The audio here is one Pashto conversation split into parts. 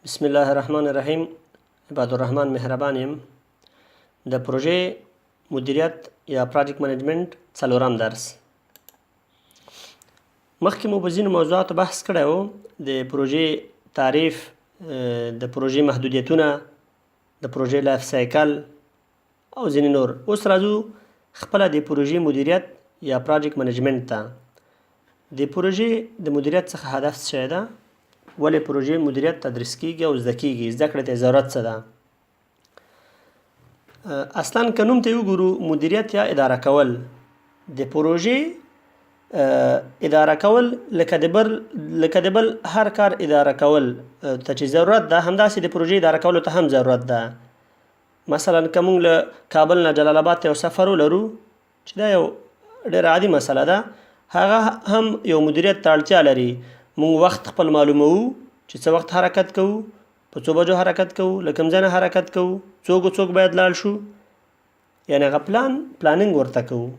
بسم الله الرحمن الرحیم. عباد الرحمن مهربان یم. د پروژې مدیریت یا پروجیکټ منیجمنت څلورم درس. مخکې مو په ځینو موضوعاتو بحث کړی و، د پروژې تعریف، د پروژې محدودیتونه، د پروژې لایف سایکل او ځینې نور. اوس راځو خپله د پروژې مدیریت یا پروجیکټ منیجمنت ته. د پروژې د مدیریت څخه هدف څه شی ده؟ ولې پروژې مدیریت تدریس کیږي او زده کیږي؟ زده کړې ته ضرورت څه ده؟ اصلا که نوم ته وګورو، مدیریت یا اداره کول، د پروژې اداره کول لکه د بل هر کار اداره کول ته چې ضرورت ده، همداسې د پروژې اداره کولو ته هم ضرورت ده. مثلا که موږ له کابل نه جلال آباد ته یو سفر ولرو، چې دا یو ډېره عادي مسله ده، هغه هم یو مدیریت ته اړتیا لري. موږ وخت خپل معلوموو چې څه وخت حرکت کوو، په څو بجو حرکت کوو، له کوم ځای نه حرکت کوو، څوک باید لاړ شو، یعنې هغه پلانینګ ورته کوو.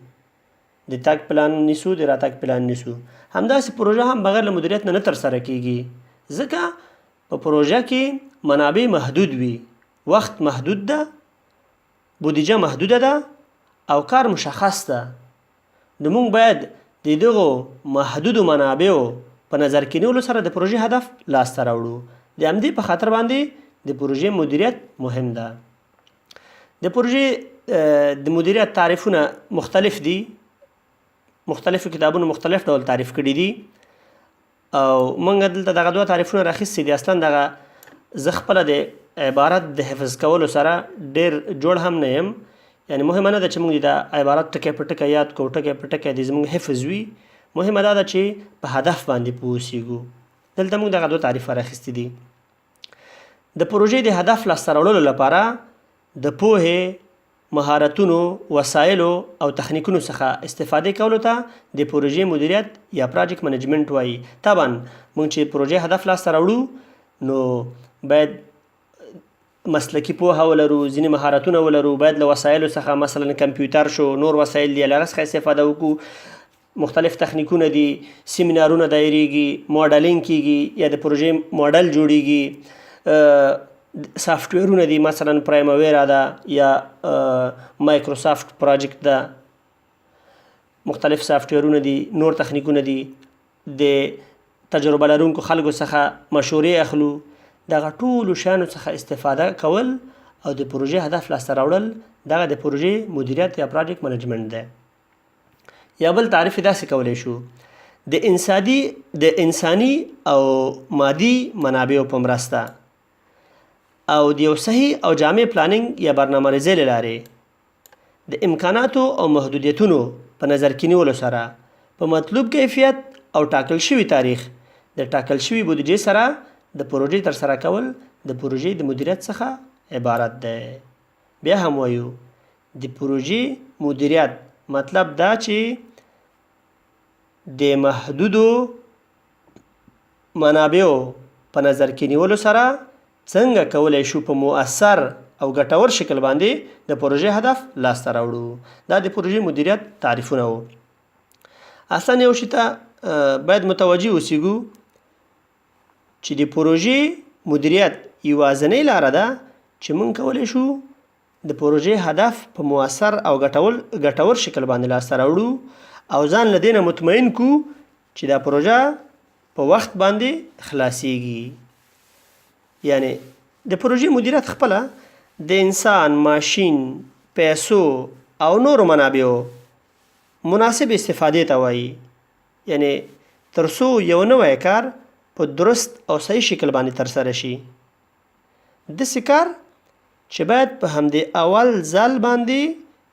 د تګ پلان نیسو، د راتګ پلان نیسو. همداسې پروژه هم بغیر له مدیریت نه ترسره کیږي، ځکه په پروژه کې منابع محدود وي، وخت محدود ده، بودیجه محدوده ده او کار مشخص ده. نو موږ باید د دغو محدودو منابعو په نظر کې نیولو سره د پروژې هدف لاسته راوړو. د همدې په خاطر باندې د پروژې مدیریت مهم ده. د پروژې د مدیریت تعریفونه مختلف دي، مختلفو کتابونو مختلف ډول تعریف کړي دي او موږ دلته دغه دوه تعریفونه راخیستي دي. اصلا دغه زه خپله د عبارت د حفظ کولو سره ډېر جوړ هم نه یم، یعنې مهمه نه ده چې موږ د عبارت ټکی په ټکی یاد کړو، ټکی په ټکی د زموږ حفظ وي. مهمه دا ده چې په هدف باندې پوه اوسېږو. دلته موږ دغه دوه تعریفه راخیستي دي. د پروژې د هدف لاسته راوړلو لپاره د پوهې، مهارتونو، وسایلو او تخنیکونو څخه استفاده کولو ته د پروژې مدیریت یا پروجیکټ منیجمنت وایي. طبعا موږ چې پروژې هدف لاسته راوړو نو باید مسلکی پوهه ولرو، ځینې مهارتونه ولرو، باید له وسایلو څخه مثلا کمپیوټر شو، نور وسایل دي، له هغه څخه استفاده وکړو. مختلف تخنیکونه دي، سیمینارونه دایریږي، ماډلینګ کیږي یا د پروژې ماډل جوړیږي، سافټویرونه دي، مثلا پرایمویرا ده یا مایکروسافټ پروجیکټ ده، مختلف سافټویرونه دي، نور تخنیکونه دي. د تجربه لرونکو خلکو څخه مشورې اخلو. دغه ټولو شیانو څخه استفاده کول او د پروژې هدف لاسته راوړل، دغه د پروژې مدیریت یا پروجیکټ منیجمنت ده. یا بل تعریف داسې کولی شو، د انساني او مادي منابعو په مرسته او د یو صحیح او جامع پلانینګ یا برنامه‌ریزۍ له لارې د امکاناتو او محدودیتونو په نظر کې نیولو سره په مطلوب کیفیت او ټاکل شوي تاریخ د ټاکل شوي بودیجې سره د پروژې ترسره کول د پروژې د مدیریت څخه عبارت دی. بیا هم وایو د پروژې مدیریت مطلب دا چې د محدودو منابعو په نظر کې نیولو سره څنګه کولی شو په مؤثر او ګټور شکل باندې د پروژې هدف لاسته راوړو. دا د پروژې مدیریت تعریفونه وو. اصلا یو شي ته باید متوجه اوسېږو چې د پروژې مدیریت یوازینۍ لاره ده چې موږ کولی شو د پروژې هدف په مؤثر او ګټور شکل باندې لاسته راوړو او ځان له دې نه مطمئن کو چې دا پروژه په وخت باندې خلاصیږي. یعنی د پروژې مدیریت خپله د انسان، ماشین، پیسو او نورو منابعو مناسب استفادې ته وایي. یعنی تر څو یو نوی کار په درست او صحیح شکل باندې ترسره شي، داسې کار چې باید په همدې اول ځل باندې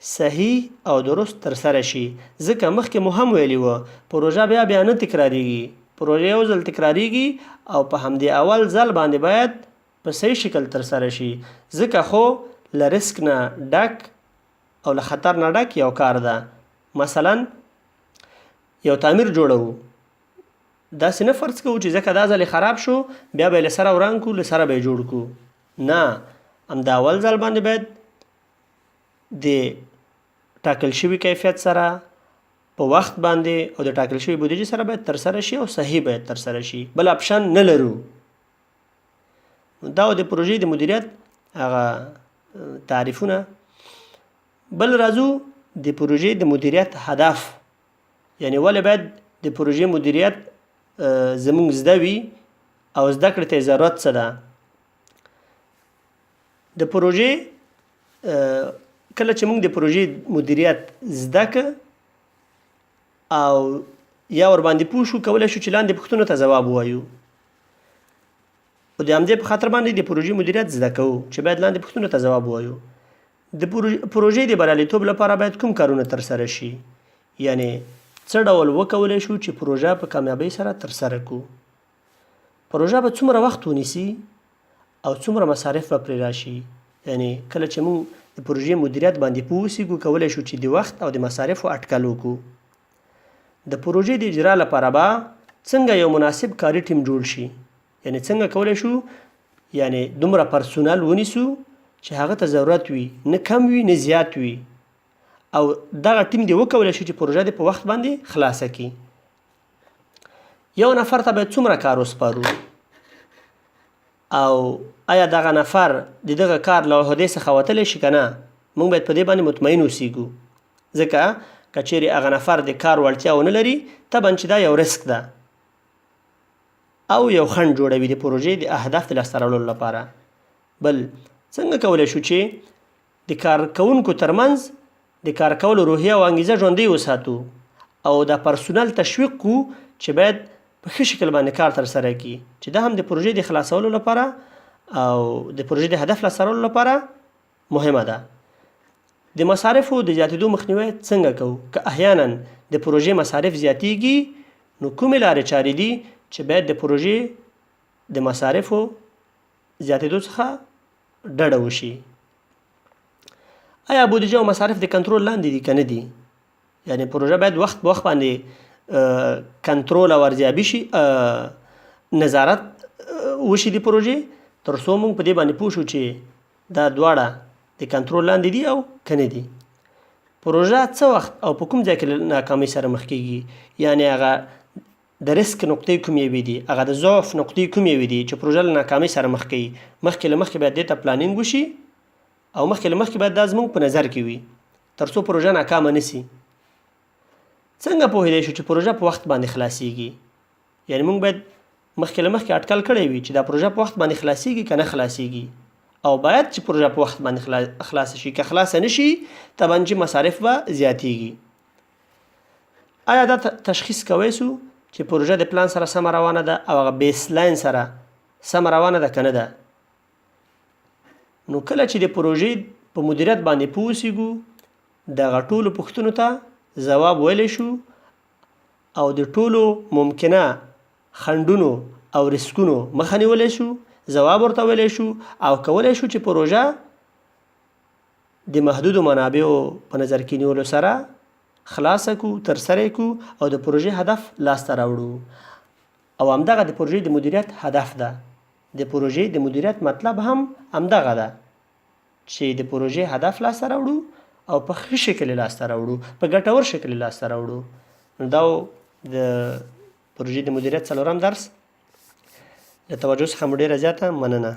صحیح او درست ترسره شي. ځکه مخکې مو هم ویلي وه، پروژه بیا نه تکراریږي، پروژه یو ځل تکراریږي او په همدې اول ځل باندې باید په صحیح شکل ترسره شي. ځکه خو له رسک نه ډک او له خطر نه ډک یو کار ده. مثلا یو تعمیر جوړوو، داسې نه فرض کوو چې ځکه دا ځل خراب شو بیا به یې له سره وران کړو، له سره به یې جوړ کړو. نه، همدا اول ځل باندې باید د ټاکل شوي کیفیت سره په وخت باندې او د ټاکل شوي بودیجې سره باید ترسره شي او صحیح باید ترسره شي. بل اپشن نه لرو. دا د پروژې د مدیریت هغه تعریفونه. بل راځو د پروژې د مدیریت هدف، یعنی ولې باید د پروژې مدیریت زموږ زده وي او زده کړې ته ضرورت څه ده. د پروژې کله چې موږ د پروژې مدیریت زده که او یا ورباندې پوه شو، کولی شو چې لاندې پوښتنو ته ځواب ووایو. خو د همدې په خاطر باندې د پروژې مدیریت زده کوو چې باید لاندې پوښتنو ته ځواب ووایو. د پروژې د بریالیتوب لپاره باید کوم کارونه ترسره شي، یعنی څه ډول وکولی شو چې پروژه په کامیابۍ سره ترسره کړو. پروژه به څومره وخت ونیسي او څومره مصارف به پرې راشي. یعنی کله چې موږ د پروژې مدیریت باندې پوه اوسېږو، کولی شو چې د وخت او د مصارفو اټکل وکړو. د پروژې د اجرا لپاره به څنګه یو مناسب کاري ټیم جوړ شي، یعنی څنګه کولی شو یعنی دومره پرسونل ونیسو چې هغه ته ضرورت وي، نه کم وي نه زیات وي، او دغه ټیم دې وکولی شي چې پروژه دې په وخت باندې خلاصه کړي. یو نفر ته باید څومره کار وسپارو او آیا دغه نفر د دغه کار له عهدې څخه وتلی شي که نه. موږ باید په دې باندې مطمئن اوسېږو، ځکه که چیرې هغه نفر د کار وړتیا ونه لري، طبعا چې دا یو رسک ده او یو خنډ جوړوي د پروژې د اهداف د لاسته راوړلو لپاره. بل څنګه کولی شو چې د کارکوونکو ترمنځ د کار کولو روحیه او انګیزه ژوندۍ وساتو او د پرسونل تشویق کړو چې باید په ښه شکل باندې کار ترسره کړي، چې دا هم د پروژې د خلاصولو لپاره او د پروژې د هدف لاسته راوړلو لپاره مهمه ده. د مصارفو د زیاتېدو مخنیوی څنګه کوو؟ که احیانا د پروژې مصارف زیاتېږي، نو کومې لارې چارې دي چې باید د پروژې د مصارفو زیاتېدو څخه ډډه وشي؟ آیا بودیجه او مصارف د کنټرول لاندې دي که نه دي؟ یعنی پروژه باید وخت په وخت باندې کنټرول او ارزیابي شي، نظارت وشي د پروژې، تر څو موږ په دې باندې پوه شو چې دا دواړه د کنټرول لاندې دي او که نه دي. پروژه څه وخت او په کوم ځای کې له ناکامۍ سره مخ کېږي، یعنی هغه د رسک نقطې کوم یوې دي، هغه د ضعف نقطې کوم یوې دي چې پروژه له ناکامۍ سره مخ کوي. مخکې له مخکې باید دې ته پلانینګ وشي او مخکې له مخکې باید دا زموږ په نظر کې وي تر څو پروژه ناکامه نه سي. څنګه پوهېدی شو چې پروژه په وخت باندې خلاصیږي؟ یعنی موږ باید مخکې له مخکې اټکل کړی وي چې دا پروژه په وخت باندې خلاصیږي که نه خلاصیږي، او باید چې پروژه په وخت باندې خلاصه شي. که خلاصه نه شي، طبعا چې مصارف به زیاتیږي. آیا دا تشخیص کوی سو چې پروژه د پلان سره سمه روانه ده او هغه بیس لاین سره سمه روانه ده که نه ده؟ نو کله چې د پروژې په مدیریت باندې پوه اوسېږو، دغه ټولو پوښتنو ته ځواب ویلی شو او د ټولو ممکنه خنډونو او رسکونو مخه نیولی شو، ځواب ورته ویلی شو او کولی شو چې پروژه د محدودو منابعو په نظر کې نیولو سره خلاصه کړو، ترسره کړو او د پروژې هدف لاسته راوړو. او همدغه د پروژې د مدیریت هدف ده. د پروژې د مدیریت مطلب هم همدغه ده چې د پروژې هدف لاسته راوړو او په ښه شکل لاسته راوړو، په ګټور شکل لاسته راوړو. دا د پروژې د مدیریت څلورم درس. د توجه څخه مو ډېره زیاته مننه.